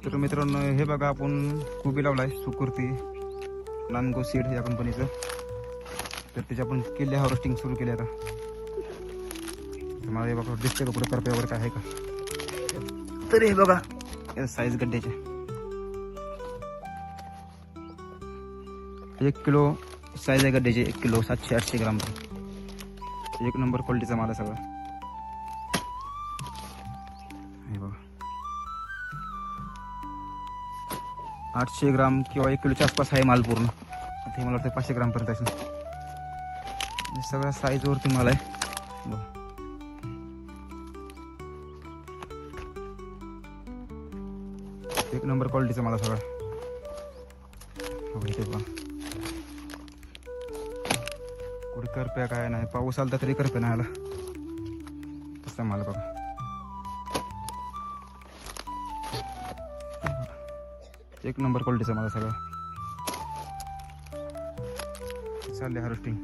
तर मित्रांनो हे बघा आपण कोबी लावलाय सुकुर्ती नानगो सीड या कंपनीचं. तर त्याची आपण केले हार्वेस्टिंग सुरू केली आता. मला हे बघा दिसते का पुढे करपे वगैरे काय आहे का. तर हे बघा साईज गड्ड्याचे 1 किलो साईज आहे गड्ड्याचे. 1 किलो 700-800 ग्राम. एक नंबर क्वालिटीचा माल आहे सगळा. हे बघा 800 ग्राम किंवा 1 किलोच्या आसपास आहे माल पूर्ण. आता हे मला वाटतं 500 ग्राम पर्यंत असेल. सगळ्या साईजवरती माल आहे. एक नंबर क्वालिटीचा माल सगळा. कुठे करप्या काय नाही. पाऊस आला तरी करप्या नाही आला. तसा माल बघा. एक नंबर क्वालिटीचा माल सगळा. चालले हार्वेस्टिंग.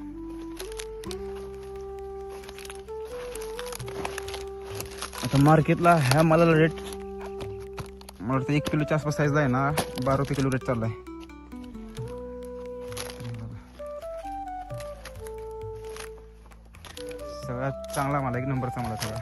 आता मार्केटला ह्या मालाला रेट मला वाटतं 1 किलोच्या आसपास साईजला आहे ना 12 रुपये किलो रेट चाललाय. सगळ्यात चांगला माल, 1 नंबरचा माल सगळा.